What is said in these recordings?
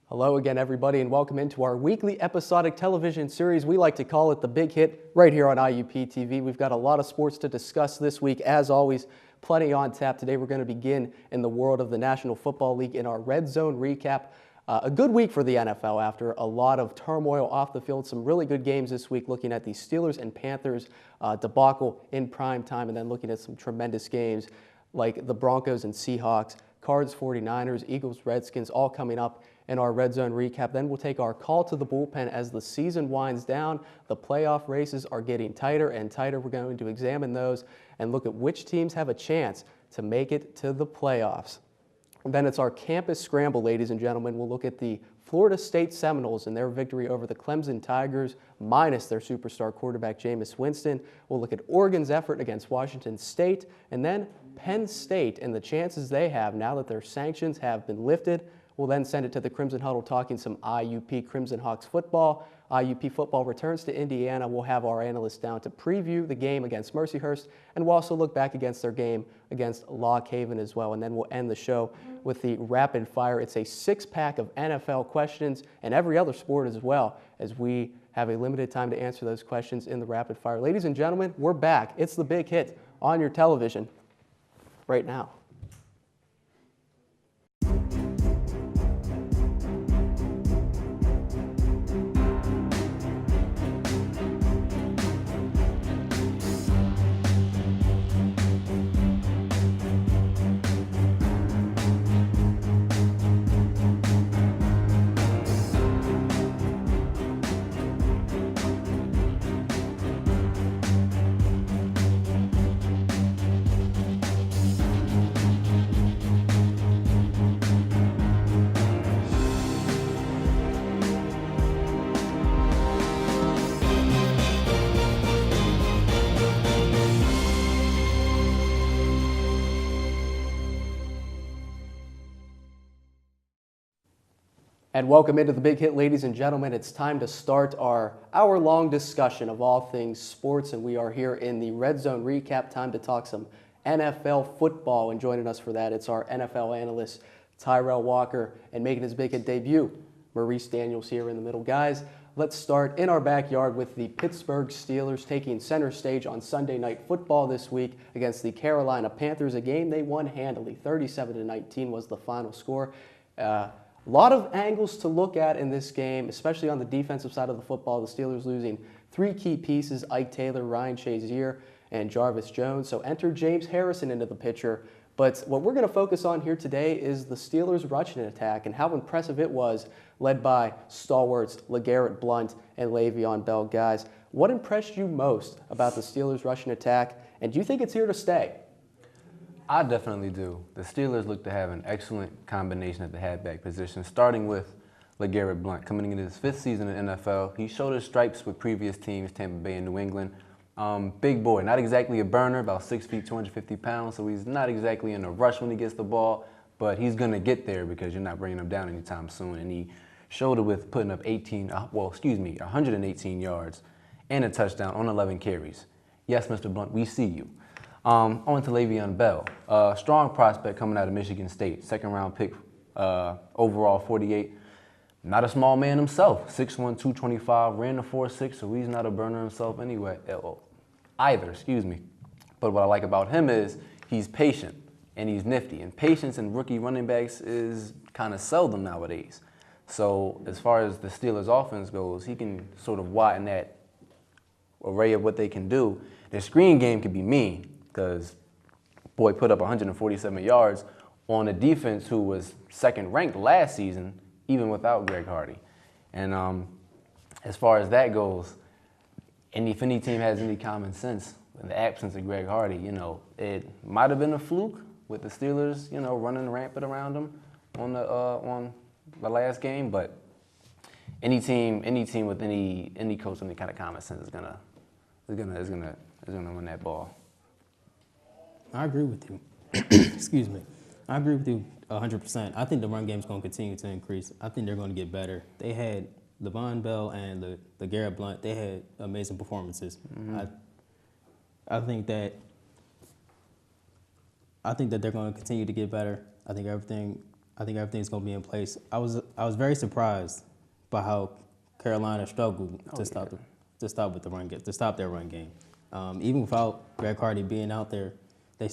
Hello again, everybody, and welcome into our weekly episodic television series. We like to call it The Big Hit right here on IUP-TV. We've got a lot of sports to discuss this week. As always, plenty on tap. Today we're going to begin in the world of the National Football League in our Red Zone recap. A good week for the NFL after a lot of turmoil off the field. Some really good games this week, looking at the Steelers and Panthers debacle in prime time, and then looking at some tremendous games like the Broncos and Seahawks, Cards 49ers, Eagles, Redskins, all coming up in our Red Zone recap. Then we'll take our call to the bullpen as the season winds down. The playoff races are getting tighter and tighter. We're going to examine those and look at which teams have a chance to make it to the playoffs. And then it's our campus scramble, ladies and gentlemen. We'll look at the Florida State Seminoles and their victory over the Clemson Tigers, minus their superstar quarterback, Jameis Winston. We'll look at Oregon's effort against Washington State, and then Penn State and the chances they have now that their sanctions have been lifted. We'll then send it to the Crimson Huddle talking some IUP Crimson Hawks football. IUP football returns to Indiana. We'll have our analysts down to preview the game against Mercyhurst, and we'll also look back against their game against Lock Haven as well. And then we'll end the show with the rapid fire. It's a six-pack of NFL questions and every other sport as well, as we have a limited time to answer those questions in the rapid fire. Ladies and gentlemen, we're back. It's The Big Hit on your television right now. And welcome into The Big Hit, ladies and gentlemen. It's time to start our hour-long discussion of all things sports, and we are here in the Red Zone recap. Time to talk some NFL football, and joining us for that, it's our NFL analyst, Tyrell Walker, and making his Big Hit debut, Maurice Daniels here in the middle. Guys, let's start in our backyard with the Pittsburgh Steelers taking center stage on Sunday Night Football this week against the Carolina Panthers, a game they won handily. 37-19 was the final score. A lot of angles to look at in this game, especially on the defensive side of the football. The Steelers losing three key pieces: Ike Taylor, Ryan Shazier, and Jarvis Jones. So enter James Harrison into the picture. But what we're going to focus on here today is the Steelers' rushing attack and how impressive it was, led by stalwarts LeGarrette Blount and Le'Veon Bell. Guys, what impressed you most about the Steelers' rushing attack, and do you think it's here to stay? I definitely do. The Steelers look to have an excellent combination at the halfback position, starting with LeGarrette Blount. Coming into his fifth season in the NFL, he showed his stripes with previous teams, Tampa Bay and New England. Big boy, not exactly a burner, about 6 feet, 250 pounds, so he's not exactly in a rush when he gets the ball, but he's going to get there because you're not bringing him down anytime soon. And he showed it with putting up 118 yards and a touchdown on 11 carries. Yes, Mr. Blount, we see you. On to Le'Veon Bell, strong prospect coming out of Michigan State, second-round pick, overall 48. Not a small man himself, 6'1", 225, ran the 4.6, so he's not a burner himself anyway, either. But what I like about him is he's patient and he's nifty, and patience in rookie running backs is kind of seldom nowadays. So as far as the Steelers' offense goes, he can sort of widen that array of what they can do. Their screen game can be mean, because boy put up 147 yards on a defense who was second ranked last season, even without Greg Hardy. And as far as that goes, and if any team has any common sense, in the absence of Greg Hardy, it might have been a fluke with the Steelers, running rampant around them on the last game. But any team with any coach with any kind of common sense is gonna win that ball. I agree with you. Excuse me. I agree with you 100%. I think the run game is going to continue to increase. I think they're going to get better. They had Le'Veon Bell and LeGarrette Blount. They had amazing performances. Mm-hmm. I think that they're going to continue to get better. I think I think everything's going to be in place. I was very surprised by how Carolina struggled to stop with the run game, to stop their run game. Even without Greg Hardy being out there, I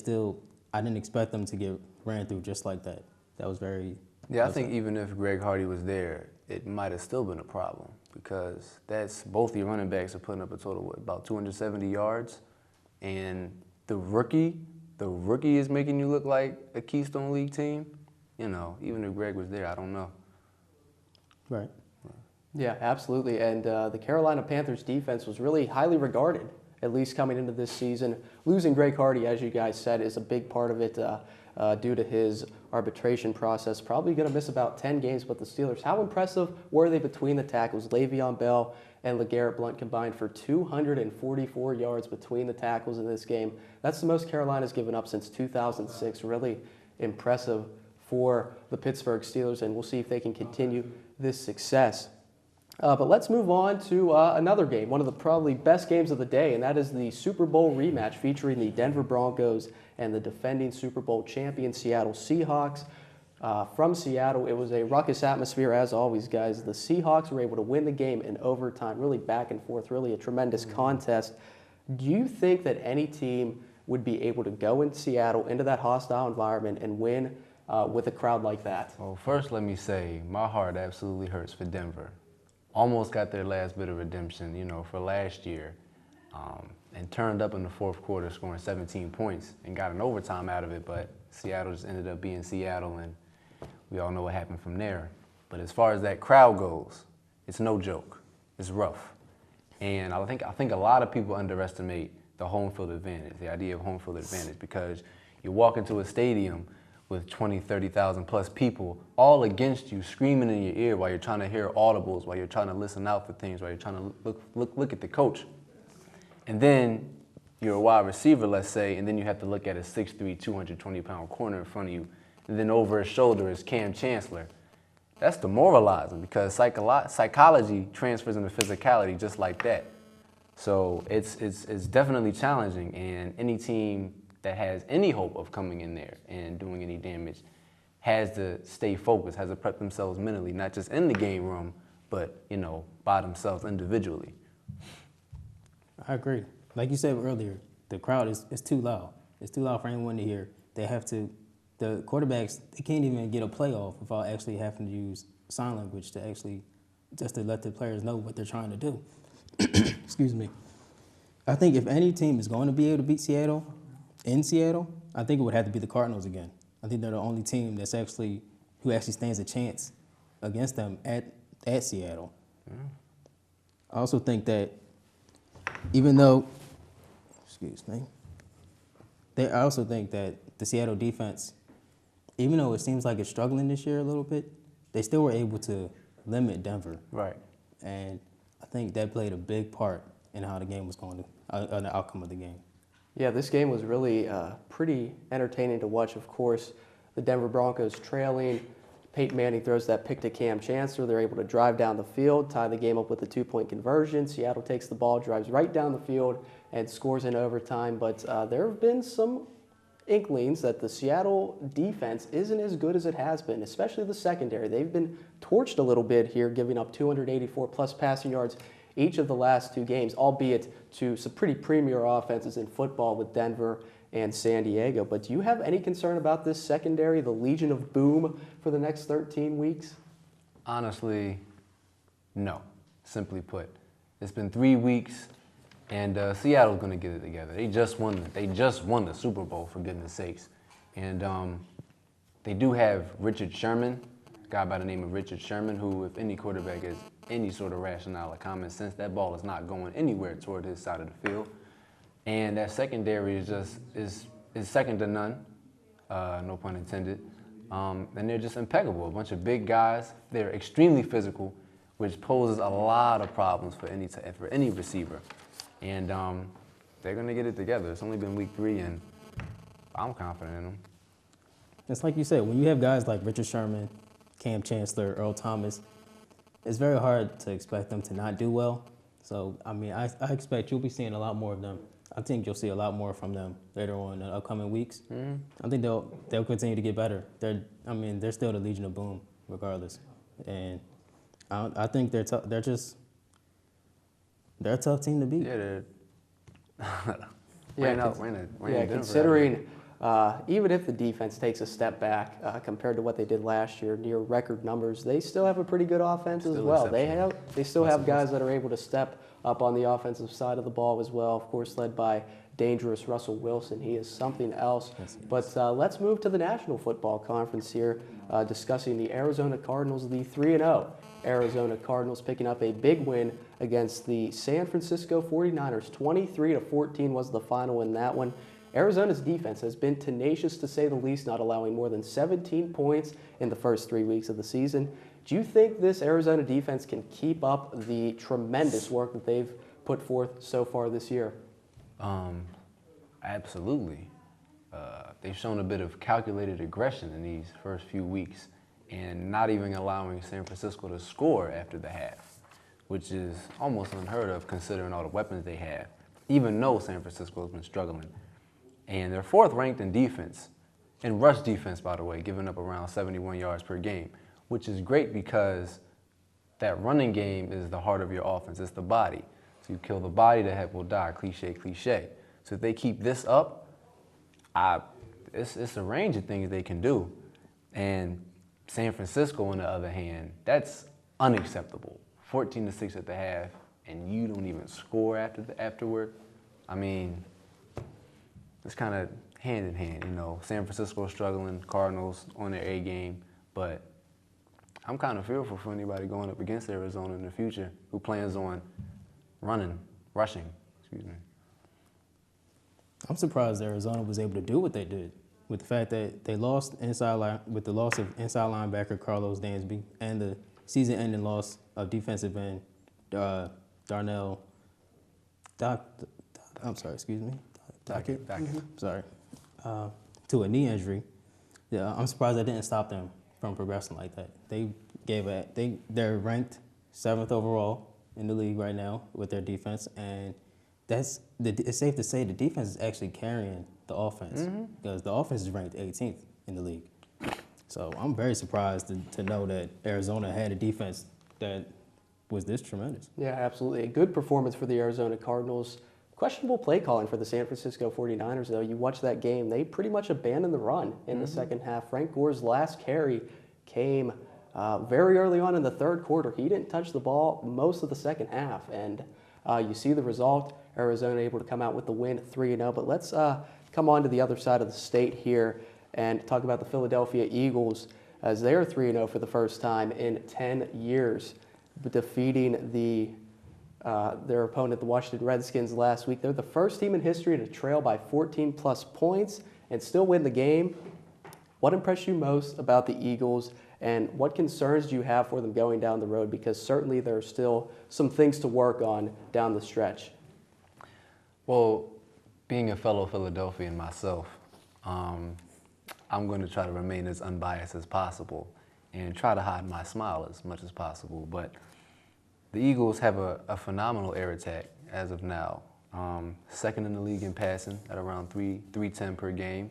didn't expect them to get ran through just like that. That was very. Yeah, I think even if Greg Hardy was there, it might have still been a problem because that's both your running backs are putting up a total of about 270 yards, and the rookie is making you look like a Keystone League team. You know, even if Greg was there, I don't know. Right. Yeah, absolutely. And the Carolina Panthers defense was really highly regarded, at least coming into this season. Losing Greg Hardy, as you guys said, is a big part of it due to his arbitration process. Probably going to miss about 10 games, but the Steelers, how impressive were they between the tackles? Le'Veon Bell and LeGarrette Blount combined for 244 yards between the tackles in this game. That's the most Carolina's given up since 2006. Really impressive for the Pittsburgh Steelers, and we'll see if they can continue this success. But let's move on to another game, one of the probably best games of the day, and that is the Super Bowl rematch featuring the Denver Broncos and the defending Super Bowl champion Seattle Seahawks. From Seattle, it was a ruckus atmosphere as always, guys. The Seahawks were able to win the game in overtime, really back and forth, really a tremendous contest. Do you think that any team would be able to go in Seattle into that hostile environment and win with a crowd like that? Well, first let me say, my heart absolutely hurts for Denver. Almost got their last bit of redemption, you know, for last year, and turned up in the fourth quarter, scoring 17 points and got an overtime out of it, but Seattle just ended up being Seattle, and we all know what happened from there. But as far as that crowd goes, it's no joke. It's rough. And I think a lot of people underestimate the home field advantage, the idea of home field advantage, because you walk into a stadium with 20, 30,000 plus people all against you, screaming in your ear while you're trying to hear audibles, while you're trying to listen out for things, while you're trying to look at the coach. And then you're a wide receiver, let's say, and then you have to look at a 6'3", 220-pound corner in front of you, and then over his shoulder is Cam Chancellor. That's demoralizing because psychology transfers into physicality just like that. So it's definitely challenging, and any team that has any hope of coming in there and doing any damage has to stay focused, has to prep themselves mentally, not just in the game room, but, you know, by themselves individually. I agree. Like you said earlier, the crowd is too loud. It's too loud for anyone to hear. The quarterbacks, they can't even get a playoff without actually having to use sign language just to let the players know what they're trying to do. Excuse me. I think if any team is going to be able to beat Seattle, in Seattle, I think it would have to be the Cardinals again. I think they're the only team who actually stands a chance against them at Seattle. I also think that even though, I also think that the Seattle defense, even though it seems like it's struggling this year a little bit, they still were able to limit Denver. Right. And I think that played a big part in how the game was going, the outcome of the game. Yeah, this game was really pretty entertaining to watch, of course. The Denver Broncos trailing. Peyton Manning throws that pick to Cam Chancellor. They're able to drive down the field, tie the game up with a 2-point conversion. Seattle takes the ball, drives right down the field, and scores in overtime. But there have been some inklings that the Seattle defense isn't as good as it has been, especially the secondary. They've been torched a little bit here, giving up 284-plus passing yards each of the last two games, albeit to some pretty premier offenses in football with Denver and San Diego. But do you have any concern about this secondary, the Legion of Boom, for the next 13 weeks? Honestly, no, simply put. It's been 3 weeks, and Seattle's going to get it together. They just won the Super Bowl, for goodness sakes. And they do have Richard Sherman, a guy by the name of Richard Sherman, who, if any quarterback has any sort of rationale or common sense, that ball is not going anywhere toward his side of the field. And that secondary is second to none, no pun intended. And they're just impeccable. A bunch of big guys. They're extremely physical, which poses a lot of problems for any receiver. And they're going to get it together. It's only been week 3, and I'm confident in them. It's like you said, when you have guys like Richard Sherman, Cam Chancellor, Earl Thomas, it's very hard to expect them to not do well. So, I mean, I expect you'll be seeing a lot more of them I think you'll see a lot more from them later on in the upcoming weeks. Mm-hmm. I think they'll continue to get better. They're still the Legion of Boom, regardless, and I think they're a tough team to beat. Yeah, they're Considering even if the defense takes a step back compared to what they did last year, near record numbers, they still have a pretty good offense as well. They still have guys that are able to step up on the offensive side of the ball as well. Of course, led by dangerous Russell Wilson. He is something else. But let's move to the National Football Conference here, discussing the Arizona Cardinals, the 3-0 Arizona Cardinals, picking up a big win against the San Francisco 49ers. 23-14 was the final in that one. Arizona's defense has been tenacious, to say the least, not allowing more than 17 points in the first 3 weeks of the season. Do you think this Arizona defense can keep up the tremendous work that they've put forth so far this year? Absolutely. They've shown a bit of calculated aggression in these first few weeks and not even allowing San Francisco to score after the half, which is almost unheard of considering all the weapons they have, even though San Francisco has been struggling. And they're fourth ranked in defense, in rush defense, by the way, giving up around 71 yards per game, which is great because that running game is the heart of your offense. It's the body. So you kill the body, the head will die, cliche, cliche. So if they keep this up, it's a range of things they can do. And San Francisco, on the other hand, that's unacceptable. 14-6 at the half, and you don't even score afterward. I mean, it's kind of hand in hand, you know. San Francisco struggling, Cardinals on their A game, but I'm kind of fearful for anybody going up against Arizona in the future who plans on rushing. I'm surprised Arizona was able to do what they did, with the fact that they lost with the loss of inside linebacker Carlos Dansby and the season-ending loss of defensive end Darnell Dockett. Sorry, to a knee injury. Yeah, I'm surprised that didn't stop them from progressing like that. They're ranked 7th overall in the league right now with their defense, and it's safe to say the defense is actually carrying the offense because the offense is ranked 18th in the league. So I'm very surprised to know that Arizona had a defense that was this tremendous. Yeah, absolutely. A good performance for the Arizona Cardinals. Questionable play calling for the San Francisco 49ers, though. You watch that game, they pretty much abandoned the run in the second half. Frank Gore's last carry came very early on in the third quarter. He didn't touch the ball most of the second half, and you see the result. Arizona able to come out with the win 3-0. But let's come on to the other side of the state here and talk about the Philadelphia Eagles, as they are 3-0 for the first time in 10 years, defeating their opponent, the Washington Redskins, last week. They're the first team in history to trail by 14-plus points and still win the game. What impressed you most about the Eagles, and what concerns do you have for them going down the road? Because certainly there are still some things to work on down the stretch. Well, being a fellow Philadelphian myself, I'm going to try to remain as unbiased as possible and try to hide my smile as much as possible. But the Eagles have a phenomenal air attack as of now. Second in the league in passing at around 310 per game.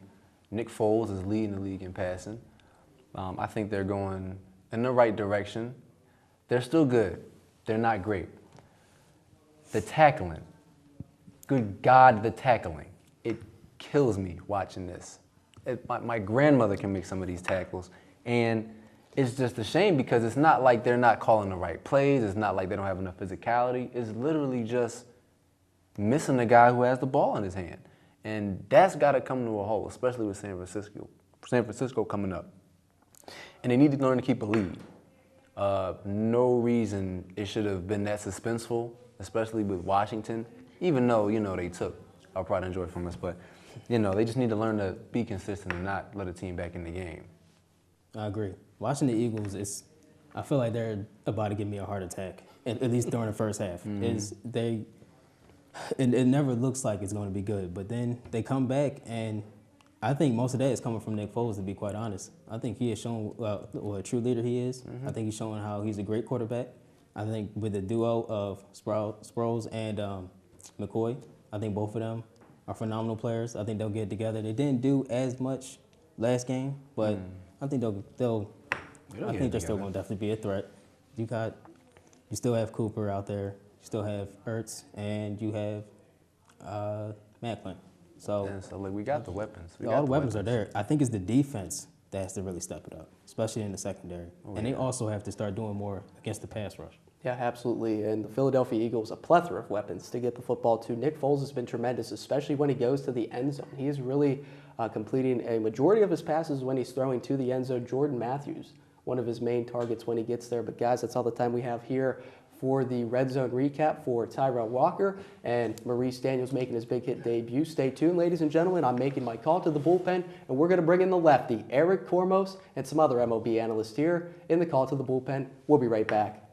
Nick Foles is leading the league in passing. I think they're going in the right direction. They're still good. They're not great. The tackling, good God, the tackling. It kills me watching this. My grandmother can make some of these tackles, and it's just a shame because it's not like they're not calling the right plays. It's not like they don't have enough physicality. It's literally just missing the guy who has the ball in his hand. And that's got to come to a halt, especially with San Francisco coming up. And they need to learn to keep a lead. No reason it should have been that suspenseful, especially with Washington, even though, they took our pride and joy from us. But, they just need to learn to be consistent and not let a team back in the game. I agree. Watching the Eagles, I feel like they're about to give me a heart attack, at least during the first half. It never looks like it's going to be good, but then they come back, and I think most of that is coming from Nick Foles, to be quite honest. I think he has shown what a true leader he is. I think he's showing how he's a great quarterback. I think with the duo of Sproles and McCoy, I think both of them are phenomenal players. I think they'll get together. They didn't do as much last game, but I think I think they're still going to definitely be a threat. You still have Cooper out there. You still have Ertz, and you have Macklin. So like, we got the weapons. All the weapons are there. I think it's the defense that has to really step it up, especially in the secondary. And they also have to start doing more against the pass rush. Yeah, absolutely. And the Philadelphia Eagles, a plethora of weapons to get the football to. Nick Foles has been tremendous, especially when he goes to the end zone. He is really completing a majority of his passes when he's throwing to the end zone. Jordan Matthews, one of his main targets when he gets there. But guys, that's all the time we have here for the Red Zone recap for Tyrell Walker and Maurice Daniels making his big hit debut. Stay tuned, ladies and gentlemen. I'm making my call to the bullpen, and we're going to bring in the lefty, Eric Kormos, and some other MLB analysts here in the call to the bullpen. We'll be right back.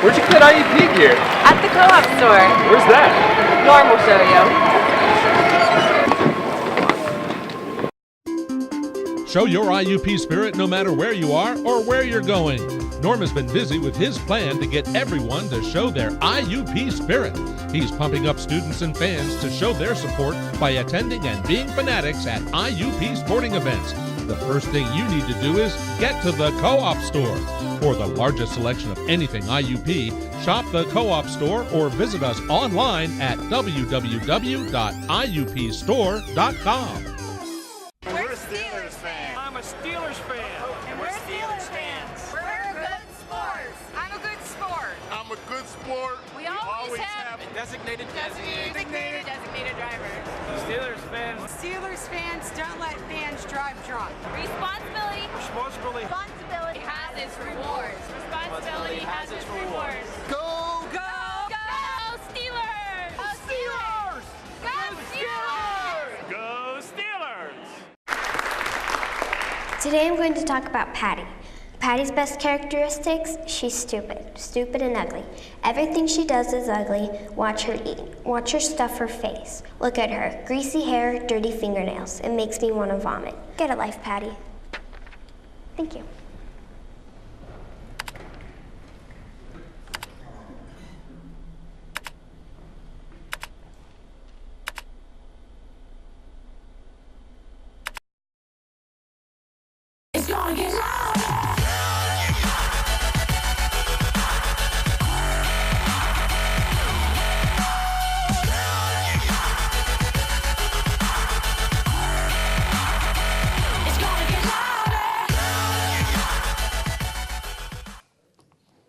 Where'd you get IUP gear? At the co-op store. Where's that? Norm will show you. Show your IUP spirit no matter where you are or where you're going. Norm has been busy with his plan to get everyone to show their IUP spirit. He's pumping up students and fans to show their support by attending and being fanatics at IUP sporting events. The first thing you need to do is get to the co-op store. For the largest selection of anything IUP, shop the co-op store or visit us online at www.iupstore.com. We're Steelers fans. I'm a Steelers fan. And we're Steelers fans. We're good sports. I'm a good sport. I'm a good sport. We always have Designated designated driver. Steelers fans. Steelers fans don't let fans drive drunk. Responsibility Responsibility has its rewards. Responsibility has its rewards. Go! Go! Go Steelers! Go Steelers! Go Steelers! Go Steelers! Today I'm going to talk about Patty. Patty's best characteristics, she's stupid. Stupid and ugly. Everything she does is ugly. Watch her eat. Watch her stuff her face. Look at her. Greasy hair, dirty fingernails. It makes me want to vomit. Get a life, Patty. Thank you. It's gonna get louder. It's gonna get louder.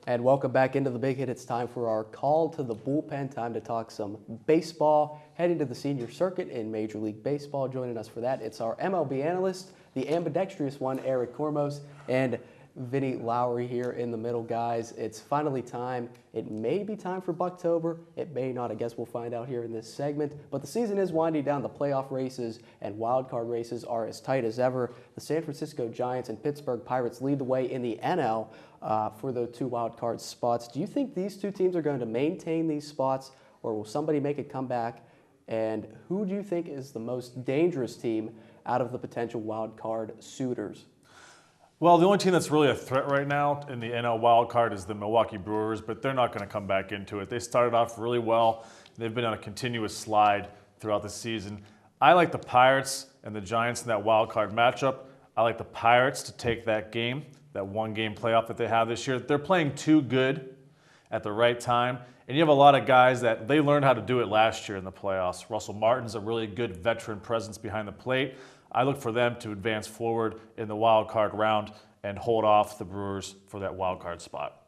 And welcome back into the Big Hit. It's time for our call to the bullpen. Time to talk some baseball. Heading to the senior circuit in Major League Baseball. Joining us for that, it's our MLB analyst, the ambidextrous one, Eric Kormos, and Vinny Lowry here in the middle, guys. It's finally time. It may be time for Bucktober. It may not. I guess we'll find out here in this segment. But the season is winding down. The playoff races and wild card races are as tight as ever. The San Francisco Giants and Pittsburgh Pirates lead the way in the NL for the two wild card spots. Do you think these two teams are going to maintain these spots, or will somebody make a comeback? And who do you think is the most dangerous team out of the potential wild card suitors? Well, the only team that's really a threat right now in the NL wild card is the Milwaukee Brewers, but they're not going to come back into it. They started off really well. They've been on a continuous slide throughout the season. I like the Pirates and the Giants in that wild card matchup. I like the Pirates to take that game, that one-game playoff that they have this year. They're playing too good at the right time, and you have a lot of guys that they learned how to do it last year in the playoffs. Russell Martin's a really good veteran presence behind the plate. I look for them to advance forward in the wild card round and hold off the Brewers for that wild card spot.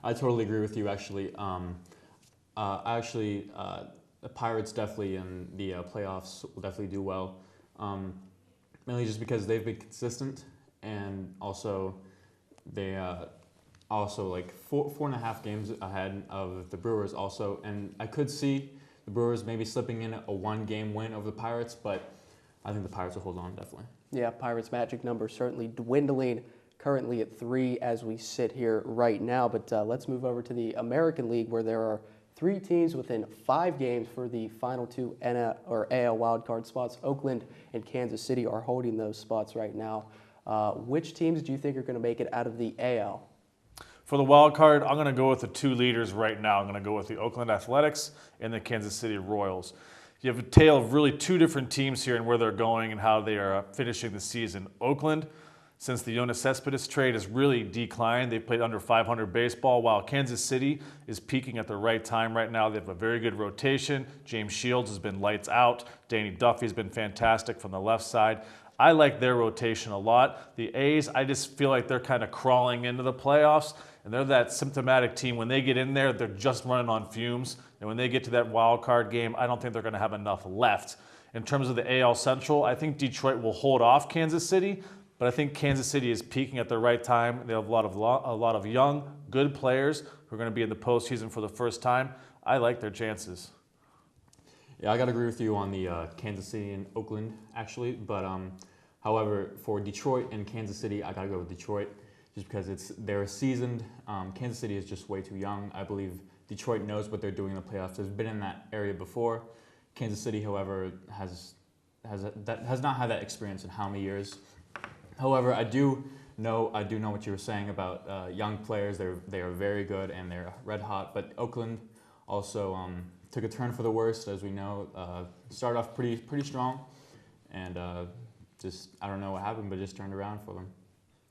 I totally agree with you, actually. The Pirates definitely in the playoffs will definitely do well, mainly just because they've been consistent, and also they like 4.5 games ahead of the Brewers also, and I could see the Brewers maybe slipping in a one-game win over the Pirates, but I think the Pirates will hold on, definitely. Yeah, Pirates' magic number certainly dwindling, currently at 3 as we sit here right now. But let's move over to the American League, where there are 3 teams within 5 games for the final 2 AL wildcard spots. Oakland and Kansas City are holding those spots right now. Which teams do you think are going to make it out of the AL? For the wild card, I'm going to go with the 2 leaders right now. I'm going to go with the Oakland Athletics and the Kansas City Royals. You have a tale of really 2 different teams here and where they're going and how they are finishing the season. Oakland, since the Yoenis Cespedes trade, has really declined. They've played under 500 baseball, while Kansas City is peaking at the right time right now. They have a very good rotation. James Shields has been lights out. Danny Duffy has been fantastic from the left side. I like their rotation a lot. The A's, I just feel like they're kind of crawling into the playoffs, and they're that symptomatic team. When they get in there, they're just running on fumes. And when they get to that wild card game, I don't think they're going to have enough left. In terms of the AL Central, I think Detroit will hold off Kansas City, but I think Kansas City is peaking at the right time. They have a lot of young, good players who are going to be in the postseason for the first time. I like their chances. Yeah, I got to agree with you on the Kansas City and Oakland, actually. But however, for Detroit and Kansas City, I got to go with Detroit just because they're seasoned. Kansas City is just way too young. I believe Detroit knows what they're doing in the playoffs. Has been in that area before. Kansas City, however, has not had that experience in how many years. However, I do know what you were saying about young players. They are very good and they're red hot. But Oakland also took a turn for the worst, as we know. Started off pretty strong, and I don't know what happened, but it just turned around for them.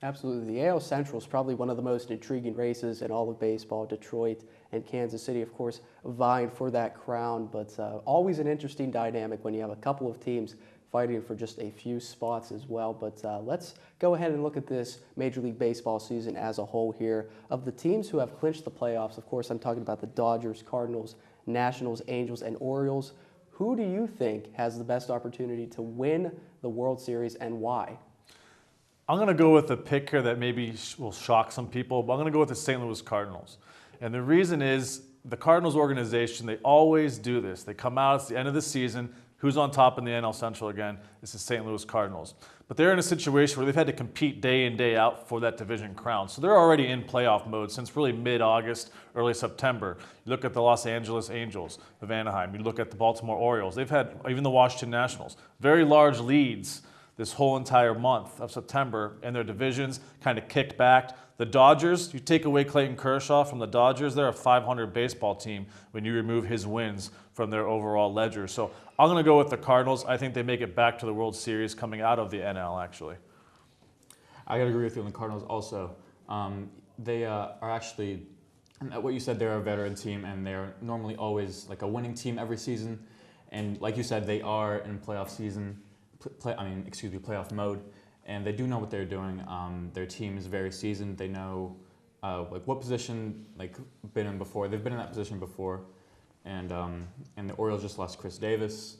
Absolutely. The AL Central is probably one of the most intriguing races in all of baseball. Detroit and Kansas City, of course, vying for that crown, but always an interesting dynamic when you have a couple of teams fighting for just a few spots as well. But let's go ahead and look at this Major League Baseball season as a whole here. Of the teams who have clinched the playoffs, of course, I'm talking about the Dodgers, Cardinals, Nationals, Angels, and Orioles. Who do you think has the best opportunity to win the World Series and why? I'm going to go with a pick here that maybe will shock some people, but I'm going to go with the St. Louis Cardinals. And the reason is the Cardinals organization, they always do this. They come out, it's the end of the season. Who's on top in the NL Central again? It's the St. Louis Cardinals. But they're in a situation where they've had to compete day in, day out for that division crown. So they're already in playoff mode since really mid-August, early September. You look at the Los Angeles Angels of Anaheim. You look at the Baltimore Orioles. They've had, even the Washington Nationals, very large leads this whole entire month of September, and their divisions kind of kicked back. The Dodgers, you take away Clayton Kershaw from the Dodgers, they're a 500 baseball team when you remove his wins from their overall ledger. So I'm going to go with the Cardinals. I think they make it back to the World Series coming out of the NL, actually. I got to agree with you on the Cardinals also. They are actually, what you said, they're a veteran team, and they're normally always like a winning team every season. And like you said, they are in playoff season. Playoff mode, and they do know what they're doing. Their team is very seasoned. They know like what position been in before. They've been in that position before, and the Orioles just lost Chris Davis,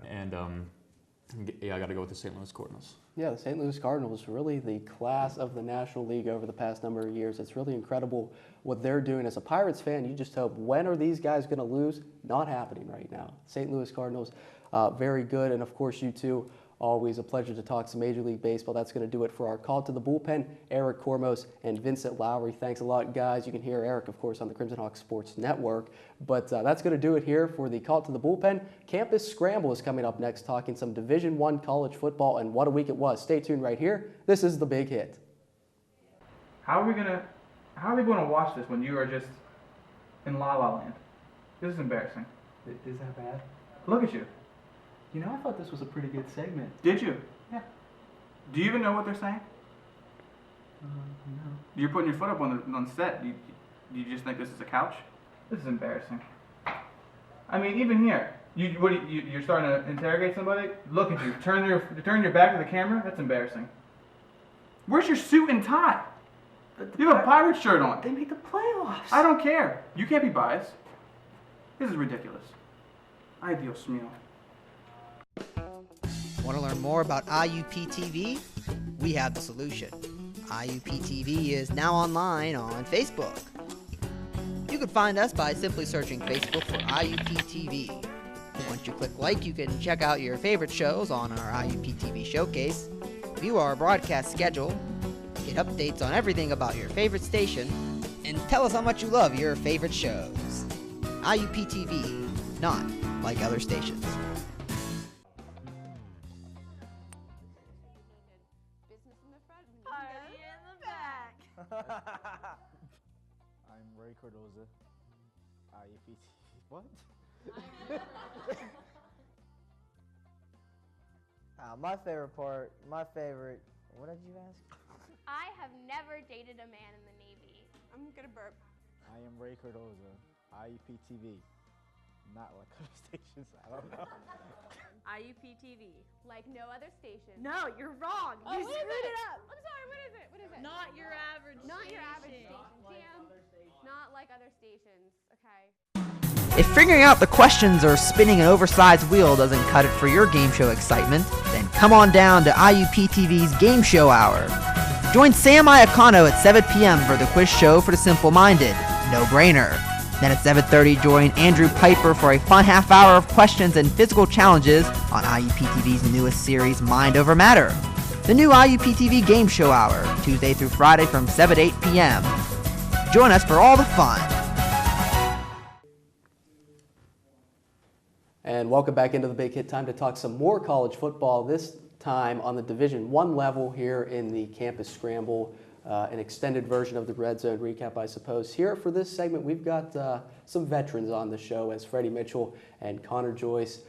and I got to go with the St. Louis Cardinals. Yeah, the St. Louis Cardinals, really the class of the National League over the past number of years. It's really incredible what they're doing. As a Pirates fan, you just hope, when are these guys going to lose? Not happening right now. St. Louis Cardinals, very good. And of course, you two, always a pleasure to talk some Major League Baseball. That's going to do it for our Call to the Bullpen. Eric Kormos and Vincent Lowry. Thanks a lot, guys. You can hear Eric, of course, on the Crimson Hawk Sports Network. But that's going to do it here for the Call to the Bullpen. Campus Scramble is coming up next, talking some Division I college football, and what a week it was. Stay tuned right here. This is The Big Hit. How are we going to watch this when you are just in La La Land? This is embarrassing. Is that bad? Look at you. You know, I thought this was a pretty good segment. Did you? Yeah. Do you even know what they're saying? No. You're putting your foot up on set. Do you just think this is a couch? This is embarrassing. I mean, even here, you're starting to interrogate somebody. Look at you. Turn your back to the camera. That's embarrassing. Where's your suit and tie? You have a Pirate shirt on. They made the playoffs. I don't care. You can't be biased. This is ridiculous. Ay, Dios mío. Want to learn more about IUP-TV? We have the solution. IUP-TV is now online on Facebook. You can find us by simply searching Facebook for IUP-TV. Once you click like, you can check out your favorite shows on our IUP-TV showcase, view our broadcast schedule, get updates on everything about your favorite station, and tell us how much you love your favorite shows. IUP-TV, not like other stations. Party in the back. I'm Ray Cardoza, IUP-TV. What? My favorite part, what did you ask? I have never dated a man in the Navy. I'm gonna burp. I am Ray Cardoza, IUP-TV. Not like other stations, I don't know. IUP-TV. Like no other station. No, you're wrong. Oh, You what is screwed it? it up. I'm sorry, what is it? What is it? Not your average Not your average station. station. Damn. Not like other stations. Okay. If figuring out the questions or spinning an oversized wheel doesn't cut it for your game show excitement, then come on down to IUP-TV's Game Show Hour. Join Sam Iacano at 7 p.m. for the quiz show for the simple-minded. No-brainer. Then at 7:30, join Andrew Piper for a fun half hour of questions and physical challenges on IUP-TV's newest series, Mind Over Matter. The new IUP-TV Game Show Hour, Tuesday through Friday from 7 to 8 p.m. Join us for all the fun. And welcome back into the Big Hit. Time to talk some more college football, this time on the Division I level here in the Campus Scramble, an extended version of the Red Zone recap, I suppose. Here for this segment, we've got some veterans on the show as Freddie Mitchell and Connor Joyce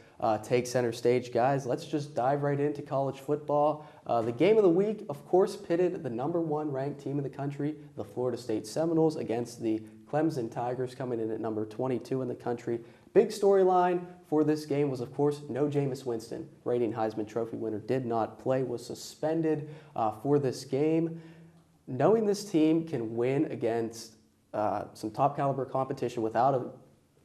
take center stage. Guys, let's just dive right into college football. The game of the week, of course, pitted the #1 ranked team in the country, the Florida State Seminoles, against the Clemson Tigers, coming in at number 22 in the country. Big storyline for this game was, of course, no Jameis Winston. Reigning Heisman Trophy winner did not play, was suspended for this game. Knowing this team can win against some top caliber competition without a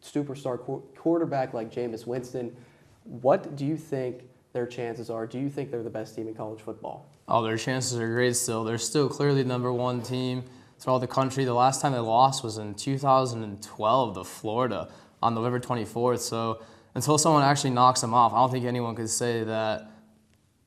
superstar quarterback like Jameis Winston, what do you think their chances are? Do you think they're the best team in college football? Oh, their chances are great still. They're still clearly the #1 team throughout the country. The last time they lost was in 2012 to Florida on November 24th. So until someone actually knocks them off, I don't think anyone could say that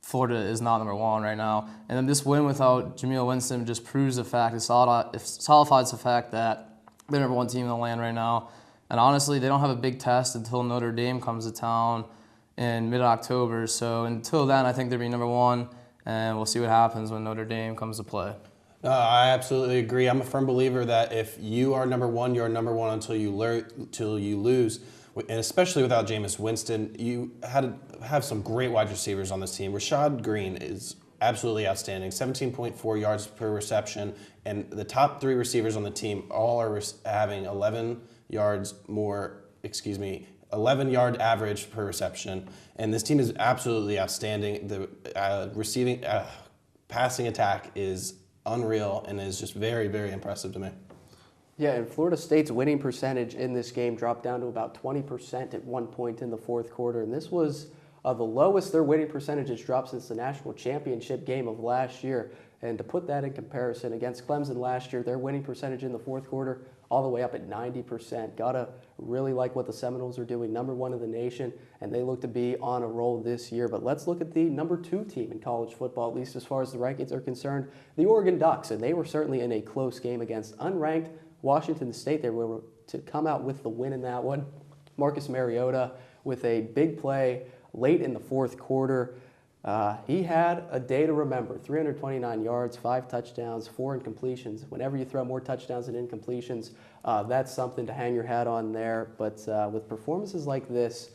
Florida is not #1 right now. And then this win without Jameis Winston just proves the fact, it solidifies the fact that they're #1 team in the land right now. And honestly, they don't have a big test until Notre Dame comes to town in mid-October. So until then, I think they'll be #1, and we'll see what happens when Notre Dame comes to play. I absolutely agree. I'm a firm believer that if you are #1, you're #1 until you lose. And especially without Jameis Winston, you had to have some great wide receivers on this team. Rashad Green is absolutely outstanding, 17.4 yards per reception, and the top 3 receivers on the team all are having 11 11-yard average per reception. And this team is absolutely outstanding. The passing attack is unreal and is just very, very impressive to me. Yeah, and Florida State's winning percentage in this game dropped down to about 20% at one point in the fourth quarter, and this was the lowest their winning percentage has dropped since the national championship game of last year. And to put that in comparison, against Clemson last year, their winning percentage in the fourth quarter all the way up at 90%. Gotta really like what the Seminoles are doing, #1 in the nation, and they look to be on a roll this year. But let's look at the #2 team in college football, at least as far as the rankings are concerned, the Oregon Ducks, and they were certainly in a close game against unranked Washington State. They were to come out with the win in that one. Marcus Mariota with a big play late in the fourth quarter. He had a day to remember, 329 yards, 5 touchdowns, 4 incompletions. Whenever you throw more touchdowns than incompletions, that's something to hang your hat on there. But with performances like this,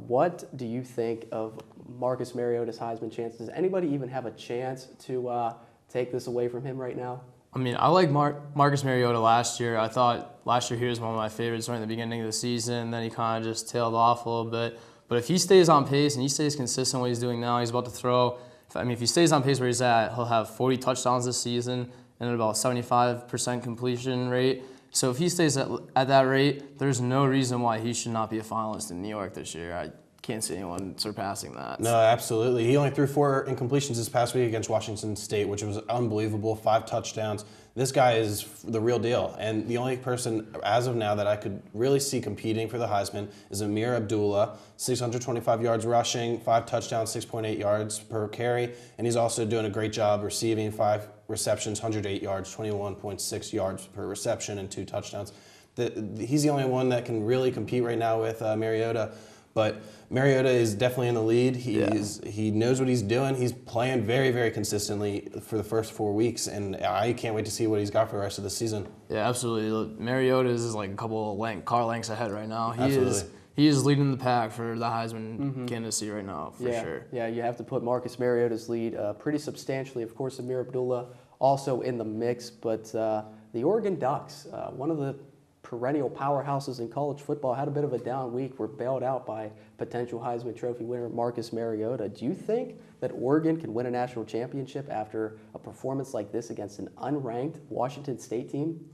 what do you think of Marcus Mariota's Heisman chances? Does anybody even have a chance to take this away from him right now? I mean, I like Marcus Mariota last year. I thought last year he was one of my favorites right in the beginning of the season. Then he kind of just tailed off a little bit. But if he stays on pace and he stays consistent what he's doing now, he's about to throw. If he stays on pace where he's at, he'll have 40 touchdowns this season and about 75% completion rate. So if he stays at that rate, there's no reason why he should not be a finalist in New York this year. I can't see anyone surpassing that. No, absolutely. He only threw 4 incompletions this past week against Washington State, which was unbelievable, 5 touchdowns. This guy is the real deal. And the only person, as of now, that I could really see competing for the Heisman is Amir Abdullah, 625 yards rushing, 5 touchdowns, 6.8 yards per carry. And he's also doing a great job receiving, 5 receptions, 108 yards, 21.6 yards per reception, and 2 touchdowns. He's the only one that can really compete right now with Mariota. But Mariota is definitely in the lead. He knows what he's doing. He's playing very, very consistently for the first 4 weeks, and I can't wait to see what he's got for the rest of the season. Yeah, absolutely. Mariota is like a couple of car lengths ahead right now. Absolutely. He is leading the pack for the Heisman candidacy right now, for sure. Yeah, you have to put Marcus Mariota's lead pretty substantially. Of course, Amir Abdullah also in the mix, but the Oregon Ducks, one of the perennial powerhouses in college football, had a bit of a down week. Were bailed out by potential Heisman Trophy winner Marcus Mariota. Do you think that Oregon can win a national championship after a performance like this against an unranked Washington State team?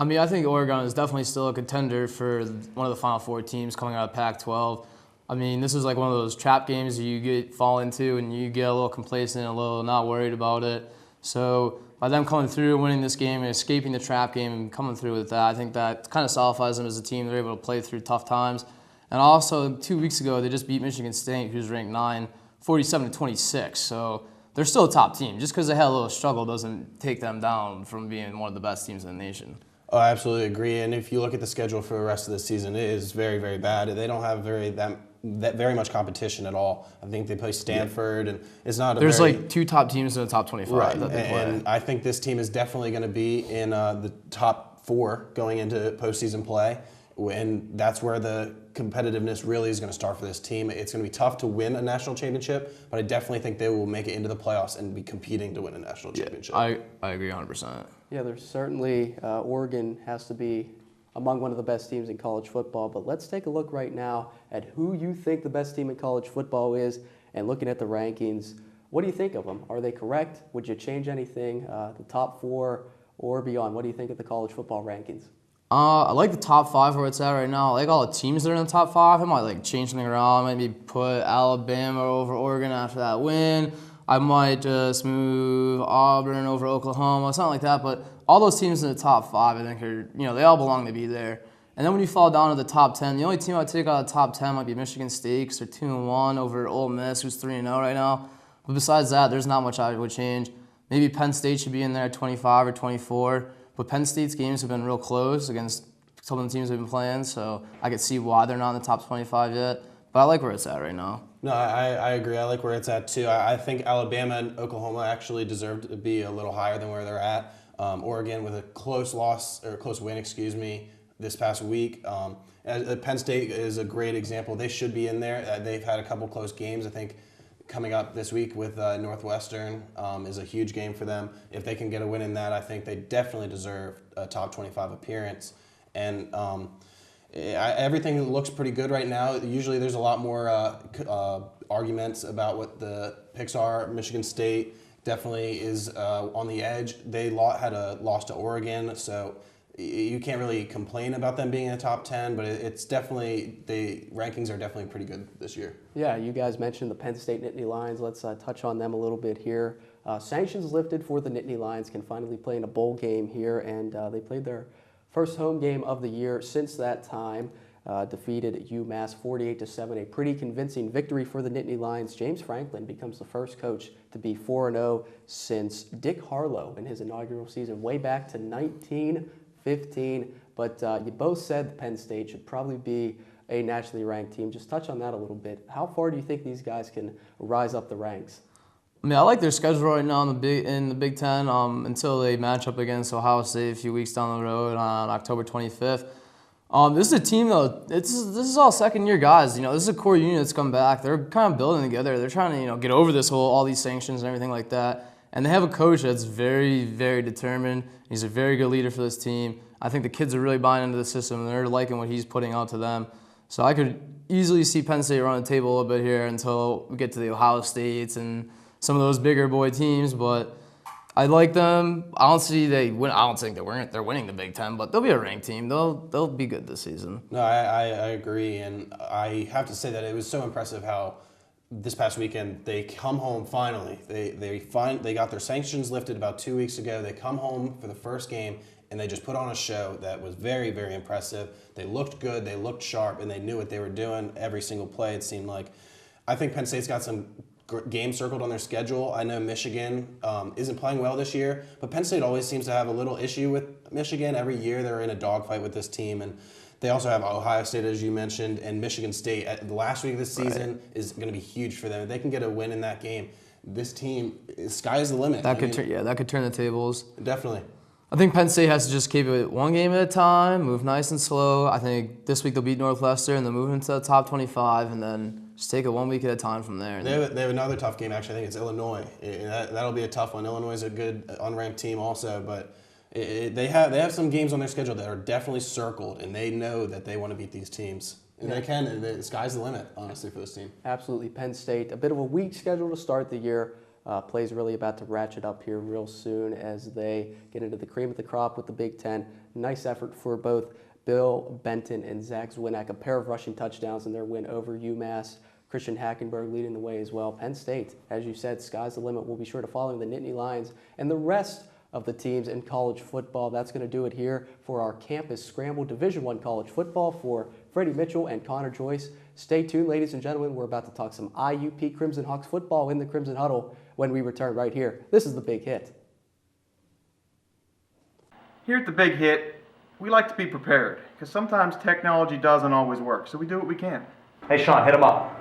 I mean, I think Oregon is definitely still a contender for one of the Final Four teams coming out of Pac-12. I mean, this is like one of those trap games you fall into and you get a little complacent, a little not worried about it. So by them coming through, winning this game, and escaping the trap game and coming through with that, I think that kind of solidifies them as a team. They're able to play through tough times. And also, 2 weeks ago, they just beat Michigan State, who's ranked 9, 47-26. So they're still a top team. Just because they had a little struggle doesn't take them down from being one of the best teams in the nation. Oh, I absolutely agree. And if you look at the schedule for the rest of the season, it is very, very bad. They don't have very much competition at all. I think they play Stanford, and it's not a There's like 2 top teams in the top 25 right. that they play. And I think this team is definitely going to be in the top 4 going into postseason play. And that's where the competitiveness really is going to start for this team. It's going to be tough to win a national championship, but I definitely think they will make it into the playoffs and be competing to win a national championship. I agree 100%. Yeah, there's certainly Oregon has to be among one of the best teams in college football. But let's take a look right now at who you think the best team in college football is, and looking at the rankings, what do you think of them? Are they correct? Would you change anything? The top 4 or beyond? What do you think of the college football rankings? I like the top 5 where it's at right now. I like all the teams that are in the top 5. I might like change something around. Maybe put Alabama over Oregon after that win. I might just move Auburn over Oklahoma, something like that. But all those teams in the top 5, I think are, they all belong to be there. And then when you fall down to the top 10, the only team I'd take out of the top 10 might be Michigan State, because they're 2-1 over Ole Miss, who's 3-0 right now. But besides that, there's not much I would change. Maybe Penn State should be in there at 25 or 24. But Penn State's games have been real close against some of the teams they've been playing, so I could see why they're not in the top 25 yet. But I like where it's at right now. No, I agree. I like where it's at too. I think Alabama and Oklahoma actually deserve to be a little higher than where they're at. Oregon with a close win, this past week. Penn State is a great example. They should be in there. They've had a couple close games. I think coming up this week with Northwestern is a huge game for them. If they can get a win in that, I think they definitely deserve a top 25 appearance. And everything looks pretty good right now. Usually there's a lot more arguments about what the picks are. Michigan State definitely is on the edge. They had a loss to Oregon, so you can't really complain about them being in the top 10, but it's definitely, the rankings are definitely pretty good this year. Yeah, you guys mentioned the Penn State Nittany Lions. Let's touch on them a little bit here. Sanctions lifted for the Nittany Lions, can finally play in a bowl game here, and they played their first home game of the year since that time. Defeated UMass 48-7, a pretty convincing victory for the Nittany Lions. James Franklin becomes the first coach to be 4-0 since Dick Harlow in his inaugural season way back to 1915. But you both said Penn State should probably be a nationally ranked team. Just touch on that a little bit. How far do you think these guys can rise up the ranks? I mean, I like their schedule right now in the Big Ten until they match up against Ohio State a few weeks down the road on October 25th. This is a team, though, this is all second-year guys. This is a core unit that's come back. They're kind of building together. They're trying to, get over all these sanctions and everything like that. And they have a coach that's very, very determined. He's a very good leader for this team. I think the kids are really buying into the system, and they're liking what he's putting out to them. So I could easily see Penn State run the table a little bit here until we get to the Ohio States and some of those bigger boy teams, but I like them. I don't think they're winning the Big Ten, but they'll be a ranked team. They'll be good this season. No, I agree, and I have to say that it was so impressive how this past weekend they come home finally. They got their sanctions lifted about 2 weeks ago. They come home for the first game, and they just put on a show that was very, very impressive. They looked good, they looked sharp, and they knew what they were doing every single play, it seemed like. I think Penn State's got some games circled on their schedule. I know Michigan isn't playing well this year, but Penn State always seems to have a little issue with Michigan, every year they're in a dogfight with this team, and they also have Ohio State, as you mentioned, and Michigan State. The last week of this season is going to be huge for them. If they can get a win in that game, this team, sky's the limit. That could turn the tables. Definitely. I think Penn State has to just keep it one game at a time, move nice and slow. I think this week they'll beat Northwestern and then move into the top 25, and then just take it 1 week at a time from there. They have another tough game, actually. I think it's Illinois. That'll be a tough one. Illinois is a good unranked team also, but they have some games on their schedule that are definitely circled, and they know that they want to beat these teams. And they can. The sky's the limit, honestly, for this team. Absolutely. Penn State, a bit of a weak schedule to start the year. Plays really about to ratchet up here real soon as they get into the cream of the crop with the Big Ten. Nice effort for both Bill Benton and Zach Zwinak, a pair of rushing touchdowns in their win over UMass. Christian Hackenberg leading the way as well. Penn State, as you said, sky's the limit. We'll be sure to follow the Nittany Lions and the rest of the teams in college football. That's going to do it here for our Campus Scramble Division I college football for Freddie Mitchell and Connor Joyce. Stay tuned, ladies and gentlemen. We're about to talk some IUP Crimson Hawks football in the Crimson Huddle when we return right here. This is The Big Hit. Here at The Big Hit, we like to be prepared because sometimes technology doesn't always work, so we do what we can. Hey, Sean, hit him up.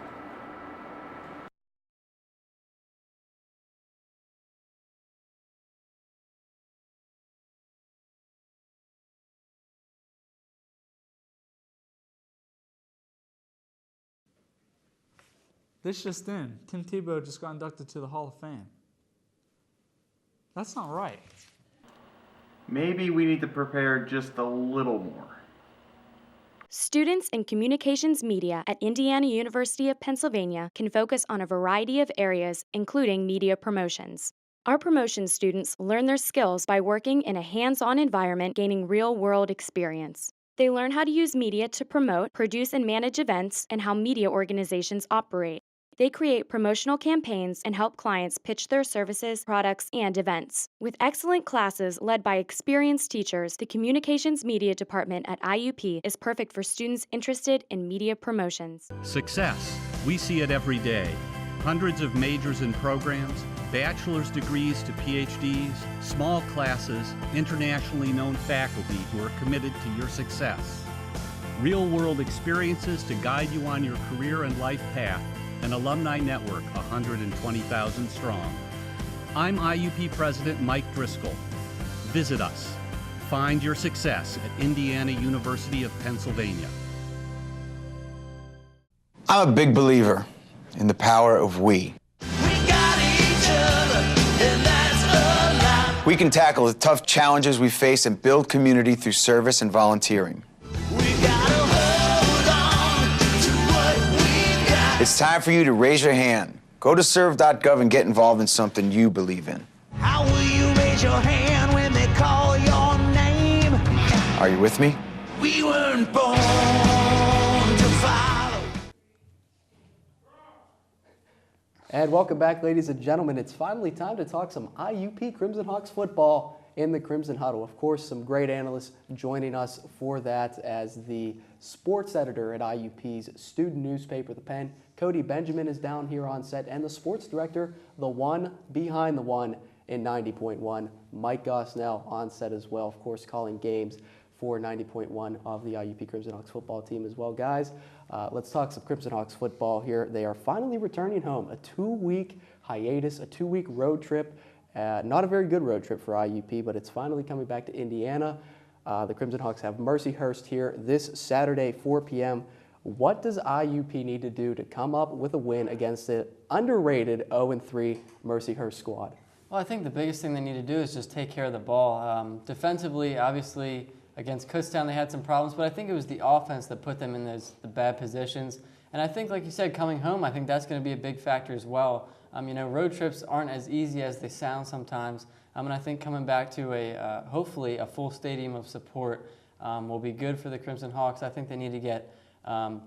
This just in, Tim Tebow just got inducted to the Hall of Fame. That's not right. Maybe we need to prepare just a little more. Students in communications media at Indiana University of Pennsylvania can focus on a variety of areas, including media promotions. Our promotions students learn their skills by working in a hands-on environment, gaining real-world experience. They learn how to use media to promote, produce, and manage events, and how media organizations operate. They create promotional campaigns and help clients pitch their services, products, and events. With excellent classes led by experienced teachers, the Communications Media Department at IUP is perfect for students interested in media promotions. Success. We see it every day. Hundreds of majors and programs, bachelor's degrees to PhDs, small classes, internationally known faculty who are committed to your success. Real-world experiences to guide you on your career and life path. An alumni network 120,000 strong. I'm IUP President Mike Driscoll. Visit us. Find your success at Indiana University of Pennsylvania. I'm a big believer in the power of we. We can tackle the tough challenges we face and build community through service and volunteering. It's time for you to raise your hand. Go to serve.gov and get involved in something you believe in. How will you raise your hand when they call your name? Are you with me? We weren't born to follow. And welcome back, ladies and gentlemen. It's finally time to talk some IUP Crimson Hawks football in the Crimson Huddle. Of course, some great analysts joining us for that as the sports editor at IUP's student newspaper, The Pen. Cody Benjamin is down here on set, and the sports director, the one behind the one in 90.1, Mike Gosnell on set as well, of course, calling games for 90.1 of the IUP Crimson Hawks football team as well. Guys, let's talk some Crimson Hawks football here. They are finally returning home, a 2-week hiatus, a 2-week road trip. Not a very good road trip for IUP, but it's finally coming back to Indiana. The Crimson Hawks have Mercyhurst here this Saturday, 4 p.m. What does IUP need to do to come up with a win against the underrated 0-3 Mercyhurst squad? Well, I think the biggest thing they need to do is just take care of the ball. Defensively, obviously, against Kutztown they had some problems, but I think it was the offense that put them in the bad positions. And I think, like you said, coming home, I think that's going to be a big factor as well. Road trips aren't as easy as they sound sometimes. And I think coming back to hopefully a full stadium of support will be good for the Crimson Hawks. I think they need to get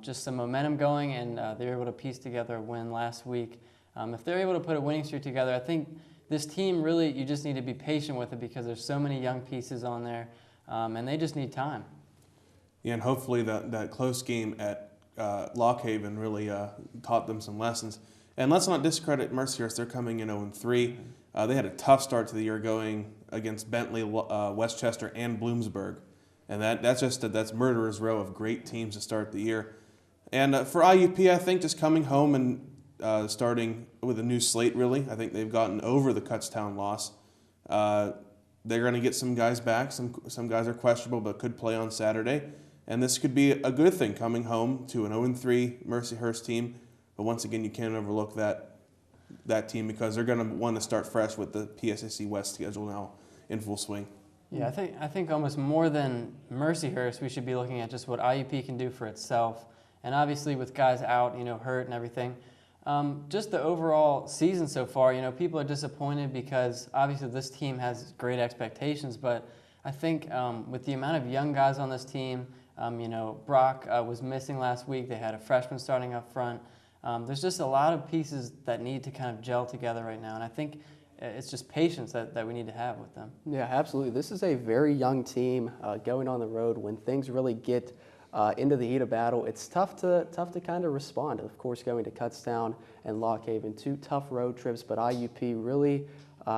just some momentum going, and they were able to piece together a win last week. If they're able to put a winning streak together, I think this team really, you just need to be patient with it because there's so many young pieces on there, and they just need time. Yeah, and hopefully that close game at Lock Haven really taught them some lessons. And let's not discredit Mercyhurst. They're coming in 0-3. They had a tough start to the year going against Bentley, Westchester, and Bloomsburg. And that's murderer's row of great teams to start the year. And for IUP, I think just coming home and starting with a new slate, really. I think they've gotten over the Kutztown loss. They're going to get some guys back. Some guys are questionable but could play on Saturday. And this could be a good thing coming home to an 0-3 Mercyhurst team. But once again, you can't overlook that team because they're going to want to start fresh with the PSAC West schedule now in full swing. Yeah, I think almost more than Mercyhurst, we should be looking at just what IUP can do for itself. And obviously with guys out, hurt and everything, just the overall season so far, people are disappointed because obviously this team has great expectations, but I think with the amount of young guys on this team, Brock was missing last week. They had a freshman starting up front. There's just a lot of pieces that need to kind of gel together right now, and I think it's just patience that we need to have with them. Yeah, absolutely. This is a very young team going on the road. When things really get into the heat of battle, it's tough to kind of respond. Of course, going to Kutztown and Lock Haven, 2 tough road trips, but IUP really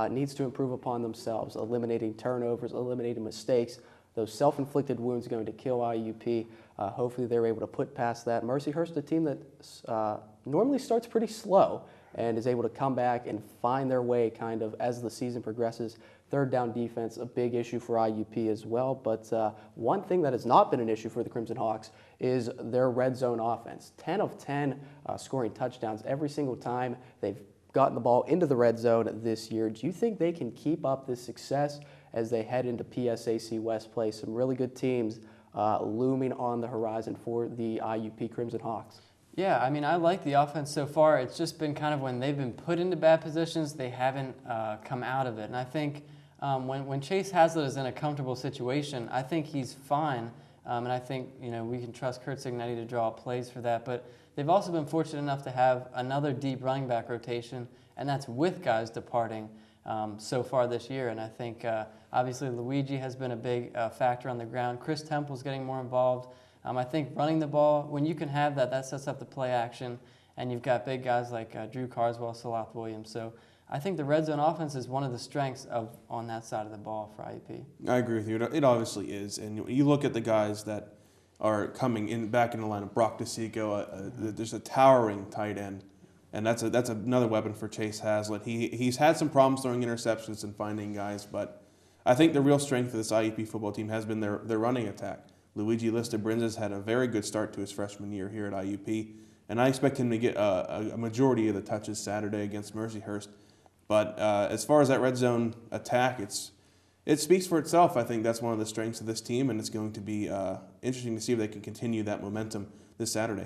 needs to improve upon themselves, eliminating turnovers, eliminating mistakes. Those self-inflicted wounds are going to kill IUP. Hopefully they're able to put past that. Mercyhurst, a team that normally starts pretty slow and is able to come back and find their way kind of as the season progresses. Third down defense, a big issue for IUP as well. But one thing that has not been an issue for the Crimson Hawks is their red zone offense. 10 of 10 scoring touchdowns every single time they've gotten the ball into the red zone this year. Do you think they can keep up this success as they head into PSAC West play? Some really good teams looming on the horizon for the IUP Crimson Hawks. Yeah, I mean, I like the offense so far. It's just been kind of when they've been put into bad positions, they haven't come out of it. And I think when Chase Hazlitt is in a comfortable situation, I think he's fine. And I think, we can trust Kurt Signetti to draw plays for that. But they've also been fortunate enough to have another deep running back rotation, and that's with guys departing so far this year. And I think, obviously, Luigi has been a big factor on the ground. Chris Temple's getting more involved. I think running the ball, when you can have that sets up the play action, and you've got big guys like Drew Carswell, Salath Williams. So I think the red zone offense is one of the strengths on that side of the ball for IUP. I agree with you. It obviously is. And you look at the guys that are coming back in the lineup. Brock DeSico, there's a towering tight end. And that's another weapon for Chase Hazlitt. He's had some problems throwing interceptions and finding guys, but I think the real strength of this IUP football team has been their running attack. Luigi Lista-Brinzes had a very good start to his freshman year here at IUP, and I expect him to get a majority of the touches Saturday against Mercyhurst. But as far as that red zone attack, it speaks for itself. I think that's one of the strengths of this team, and it's going to be interesting to see if they can continue that momentum this Saturday.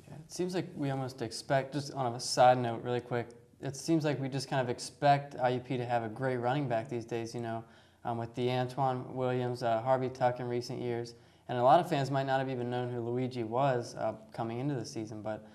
Yeah, it seems like we almost expect, just on a side note really quick, it seems like we just kind of expect IUP to have a great running back these days, with the Antoine Williams, Harvey Tuck in recent years. And a lot of fans might not have even known who Luigi was coming into the season, but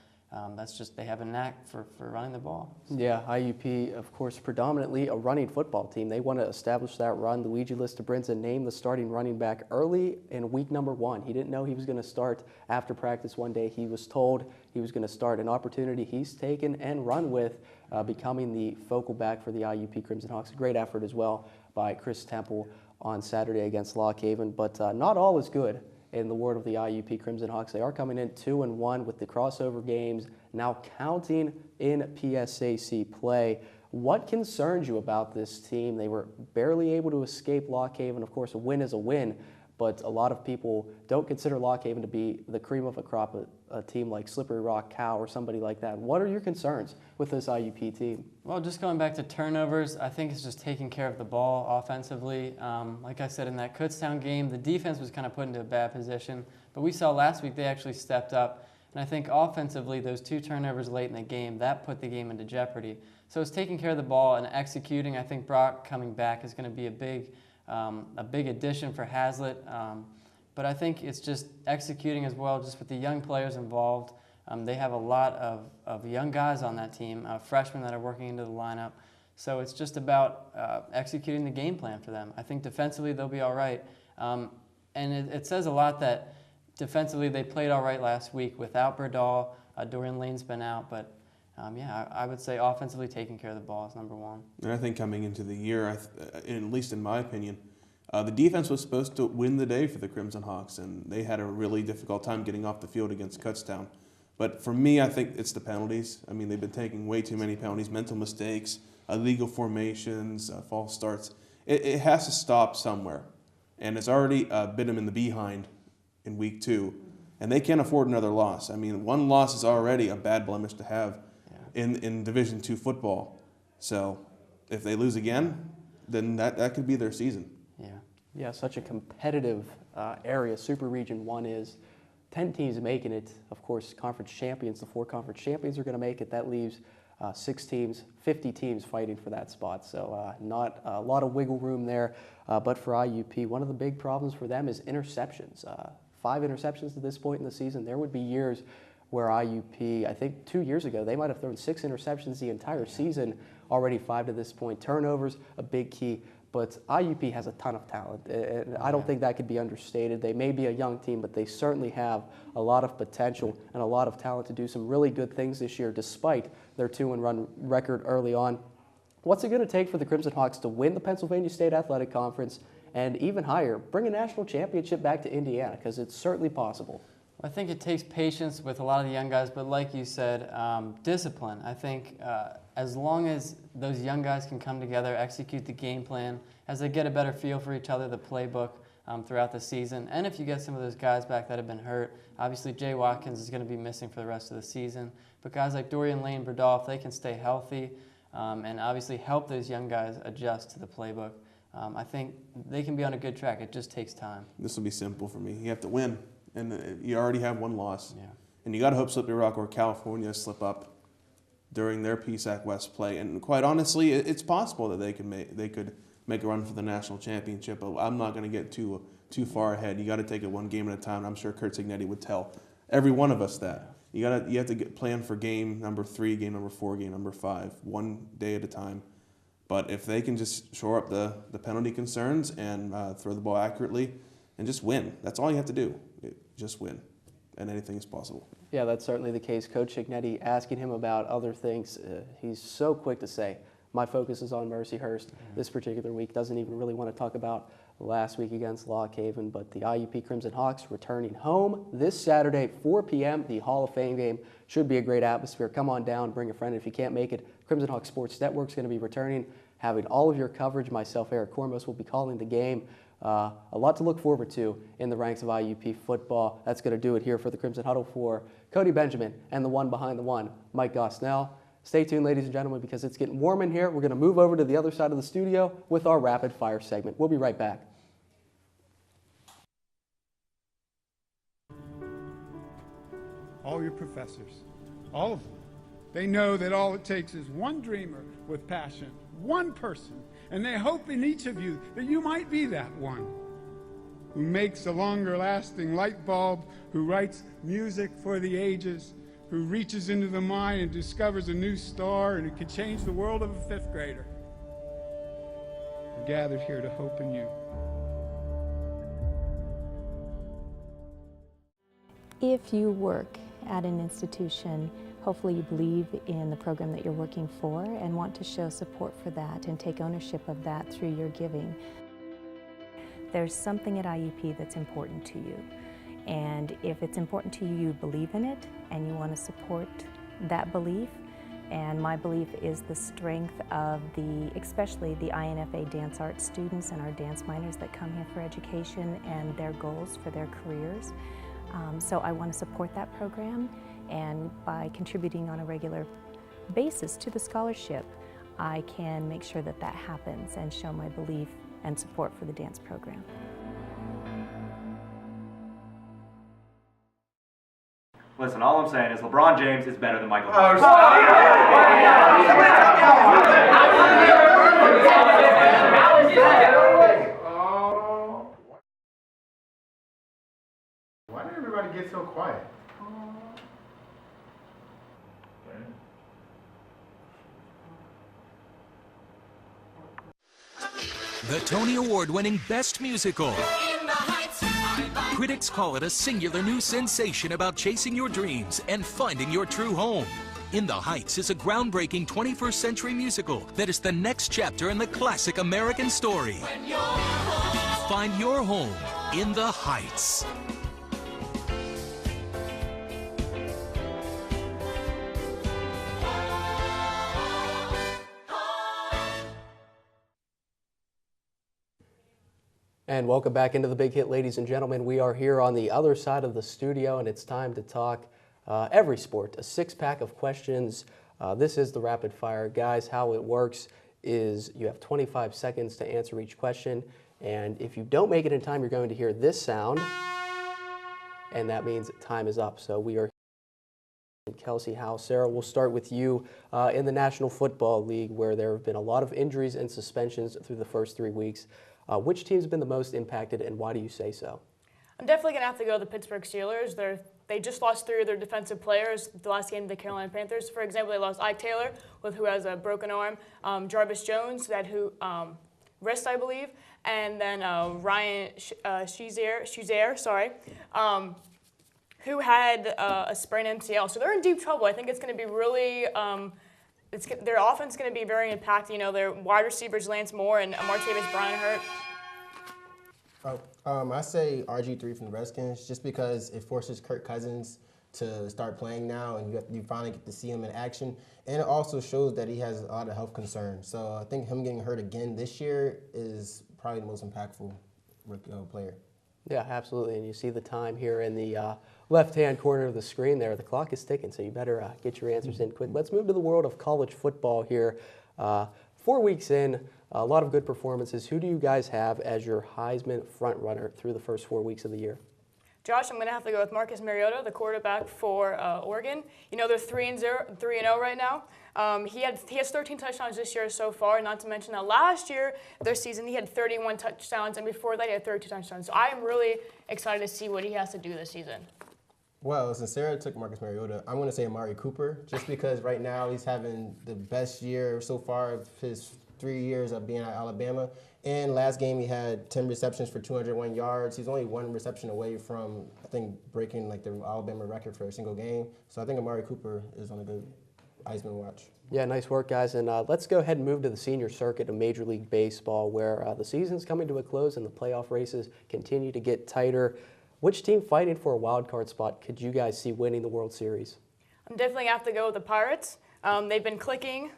that's just, they have a knack for running the ball. Yeah, IUP, of course, predominantly a running football team. They want to establish that run. Luigi Lista-Brinza named the starting running back early in week number 1. He didn't know he was going to start after practice one day. He was told he was going to start, an opportunity he's taken and run with, becoming the focal back for the IUP Crimson Hawks. A great effort as well by Chris Temple on Saturday against Lock Haven, but not all is good in the world of the IUP Crimson Hawks. They are coming in 2-1 with the crossover games now counting in PSAC play. What concerns you about this team? They were barely able to escape Lock Haven. Of course, a win is a win, but a lot of people don't consider Lock Haven to be the cream of a crop, a team like Slippery Rock, Cal, or somebody like that. What are your concerns with this IUP team? Well, just going back to turnovers, I think it's just taking care of the ball offensively. Like I said, in that Kutztown game, the defense was kind of put into a bad position, but we saw last week they actually stepped up. And I think offensively, those 2 turnovers late in the game, that put the game into jeopardy. So it's taking care of the ball and executing. I think Brock coming back is going to be a big addition for Hazlitt. But I think it's just executing as well, just with the young players involved. They have a lot of young guys on that team, freshmen that are working into the lineup. So it's just about executing the game plan for them. I think defensively they'll be all right. And it says a lot that defensively they played all right last week without Berdal. Dorian Lane's been out, but yeah, I would say offensively taking care of the ball is number one. And I think coming into the year, at least in my opinion, the defense was supposed to win the day for the Crimson Hawks, and they had a really difficult time getting off the field against Kutztown. But for me, I think it's the penalties. I mean, they've been taking way too many penalties, mental mistakes, illegal formations, false starts. It has to stop somewhere. And it's already bit them in the behind in week 2. And they can't afford another loss. I mean, one loss is already a bad blemish to have in Division II football. So if they lose again, then that could be their season. Yeah, such a competitive area. Super Region 1 is 10 teams making it. Of course, conference champions, the 4 conference champions are going to make it. That leaves 6 teams, 50 teams fighting for that spot. So not a lot of wiggle room there. But for IUP, one of the big problems for them is interceptions. 5 interceptions at this point in the season. There would be years where IUP, I think 2 years ago, they might have thrown 6 interceptions the entire season, already 5 to this point. Turnovers, a big key. But IUP has a ton of talent, and I don't think that could be understated. They may be a young team, but they certainly have a lot of potential and a lot of talent to do some really good things this year, despite their 2-1 record early on. What's it going to take for the Crimson Hawks to win the Pennsylvania State Athletic Conference and even higher, bring a national championship back to Indiana? Because it's certainly possible. I think it takes patience with a lot of the young guys, but like you said, discipline. I think as long as those young guys can come together, execute the game plan, as they get a better feel for each other, the playbook throughout the season, and if you get some of those guys back that have been hurt, obviously Jay Watkins is going to be missing for the rest of the season, but guys like Dorian Lane, Berdolph, they can stay healthy and obviously help those young guys adjust to the playbook. I think they can be on a good track. It just takes time. This will be simple for me. You have to win. And you already have 1 loss. Yeah. And you got to hope Slippery Rock or California slip up during their PSAC West play. And quite honestly, it's possible that they could make a run for the national championship. But I'm not going to get too far ahead. You got to take it 1 game at a time. I'm sure Kurt Signetti would tell every one of us that. You have to plan for game number 3, game number 4, game number 5, 1 day at a time. But if they can just shore up the penalty concerns and throw the ball accurately and just win, that's all you have to do. Just win, and anything is possible. Yeah, that's certainly the case. Coach Signetti, asking him about other things, he's so quick to say, my focus is on Mercyhurst this particular week. Doesn't even really want to talk about last week against Lock Haven, but the IUP Crimson Hawks returning home this Saturday, 4 p.m., the Hall of Fame game. Should be a great atmosphere. Come on down, bring a friend. If you can't make it, Crimson Hawk Sports Network's going to be returning, having all of your coverage. Myself, Eric Kormos, will be calling the game. A lot to look forward to in the ranks of IUP football. That's going to do it here for the Crimson Huddle for Cody Benjamin and the one behind the one, Mike Gosnell. Stay tuned, ladies and gentlemen, because it's getting warm in here. We're going to move over to the other side of the studio with our rapid fire segment. We'll be right back. All your professors, all of them, they know that all it takes is one dreamer with passion, one person, and they hope in each of you that you might be that one who makes a longer-lasting light bulb, who writes music for the ages, who reaches into the mind and discovers a new star, and who can change the world of a 5th grader. We're gathered here to hope in you. If you work at an institution, hopefully you believe in the program that you're working for and want to show support for that and take ownership of that through your giving. There's something at IUP that's important to you. And if it's important to you, you believe in it and you want to support that belief. And my belief is the strength of especially the INFA dance arts students and our dance minors that come here for education and their goals for their careers. So I want to support that program, and by contributing on a regular basis to the scholarship, I can make sure that that happens and show my belief and support for the dance program. Listen, all I'm saying is LeBron James is better than Michael Jordan. Why did everybody get so quiet? The Tony Award-winning Best Musical. Critics call it a singular new sensation about chasing your dreams and finding your true home. In the Heights is a groundbreaking 21st century musical that is the next chapter in the classic American story. Find your home in the Heights. And welcome back into the Big Hit, ladies and gentlemen. We are here on the other side of the studio, and it's time to talk every sport, a six-pack of questions. This is the rapid fire. Guys, how it works is you have 25 seconds to answer each question, and if you don't make it in time, you're going to hear this sound, and that means time is up. So we are Kelsey Howe. Sarah, we'll start with you in the National Football League, where there have been a lot of injuries and suspensions through the first 3 weeks. Which team's been the most impacted, and why do you say so? I'm definitely going to have to go with the Pittsburgh Steelers. They just lost 3 of their defensive players the last game to the Carolina Panthers. For example, they lost Ike Taylor, who has a broken arm, Jarvis Jones, wrist, I believe, and then Ryan Shazier, who had a sprained MCL. So they're in deep trouble. I think it's going to be really their offense is going to be very impacted. You know, their wide receivers, Lance Moore and Martavis Bryant hurt. I say RG3 from the Redskins just because it forces Kirk Cousins to start playing now, and you finally get to see him in action. And it also shows that he has a lot of health concerns. So I think him getting hurt again this year is probably the most impactful player. Yeah, absolutely. And you see the time here in the left-hand corner of the screen there. The clock is ticking, so you better get your answers in quick. Let's move to the world of college football here. 4 weeks in, a lot of good performances. Who do you guys have as your Heisman front-runner through the first 4 weeks of the year? Josh, I'm going to have to go with Marcus Mariota, the quarterback for Oregon. You know, they're 3-0 right now. He has 13 touchdowns this year so far, not to mention that last year, their season, he had 31 touchdowns, and before that, he had 32 touchdowns. So I am really excited to see what he has to do this season. Well, since Sarah took Marcus Mariota, I'm going to say Amari Cooper, just because right now he's having the best year so far of his 3 years of being at Alabama. And last game he had 10 receptions for 201 yards. He's only 1 reception away from, I think, breaking like the Alabama record for a single game. So I think Amari Cooper is on a good Heisman watch. Yeah, nice work, guys. And let's go ahead and move to the senior circuit of Major League Baseball, where the season's coming to a close and the playoff races continue to get tighter. Which team fighting for a wild card spot could you guys see winning the World Series? I'm definitely going to have to go with the Pirates. They've been clicking.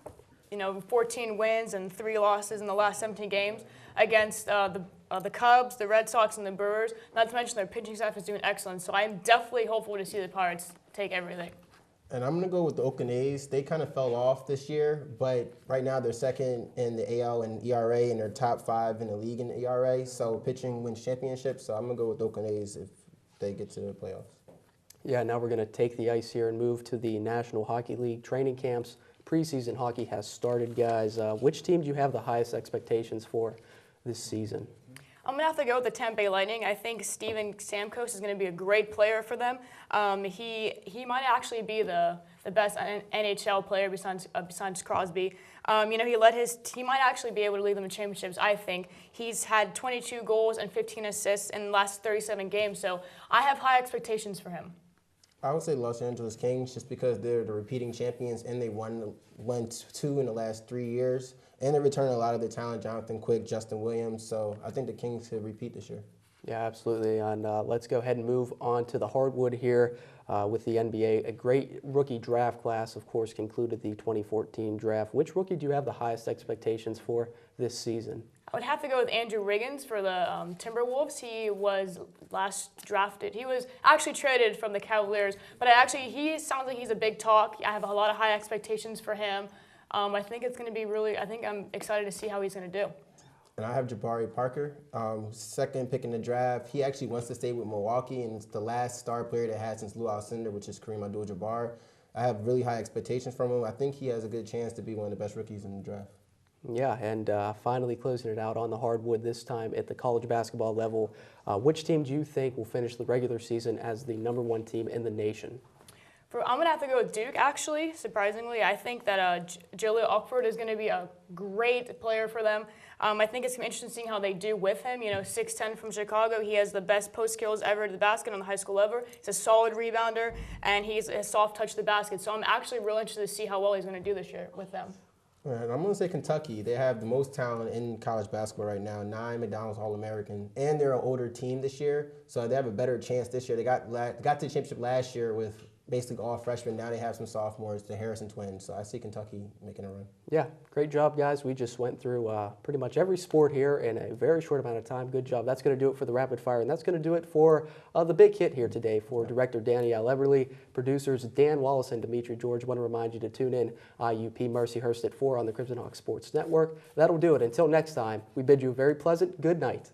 14 wins and 3 losses in the last 17 games against the Cubs, the Red Sox, and the Brewers. Not to mention their pitching staff is doing excellent. So I'm definitely hopeful to see the Pirates take everything. And I'm going to go with the Oakland A's. They kind of fell off this year, but right now they're second in the AL in ERA, and they're top 5 in the league in ERA. So pitching wins championships. So I'm going to go with the Oakland A's if they get to the playoffs. Yeah, now we're going to take the ice here and move to the National Hockey League training camps. Preseason hockey has started, guys. Which team do you have the highest expectations for this season? I'm going to have to go with the Tampa Bay Lightning. I think Steven Stamkos is going to be a great player for them. He might actually be the best NHL player besides Crosby. He might actually be able to lead them to championships, I think. He's had 22 goals and 15 assists in the last 37 games, so I have high expectations for him. I would say Los Angeles Kings just because they're the repeating champions and they won 2 in the last 3 years. And they're returning a lot of their talent, Jonathan Quick, Justin Williams. So I think the Kings could repeat this year. Yeah, absolutely. And let's go ahead and move on to the hardwood here with the NBA. A great rookie draft class, of course, concluded the 2014 draft. Which rookie do you have the highest expectations for this season? I would have to go with Andrew Wiggins for the Timberwolves. He was last drafted. He was actually traded from the Cavaliers, but he sounds like he's a big talk. I have a lot of high expectations for him. I think it's going to be I'm excited to see how he's going to do. And I have Jabari Parker, second pick in the draft. He actually wants to stay with Milwaukee, and it's the last star player they had since Lou Alcindor, which is Kareem Abdul-Jabbar. I have really high expectations from him. I think he has a good chance to be one of the best rookies in the draft. Yeah, and finally closing it out on the hardwood this time at the college basketball level. Which team do you think will finish the regular season as the #1 team in the nation? I'm going to have to go with Duke, actually, surprisingly. I think that Jaleel Ockford is going to be a great player for them. I think it's interesting seeing how they do with him. 6'10" from Chicago. He has the best post skills ever to the basket on the high school level. He's a solid rebounder, and he's a soft touch to the basket. So I'm actually really interested to see how well he's going to do this year with them. And I'm going to say Kentucky. They have the most talent in college basketball right now. 9 McDonald's All-American. And they're an older team this year, so they have a better chance this year. They got to the championship last year with basically all freshmen. Now they have some sophomores, the Harrison twins. So I see Kentucky making a run. Yeah, great job, guys. We just went through pretty much every sport here in a very short amount of time. Good job. That's going to do it for the Rapid Fire, and that's going to do it for the big hit here today. For Director Danielle Everly, producers Dan Wallace and Dimitri George, I want to remind you to tune in IUP Mercy Hurst at 4 on the Crimson Hawk Sports Network. That'll do it. Until next time, we bid you a very pleasant good night.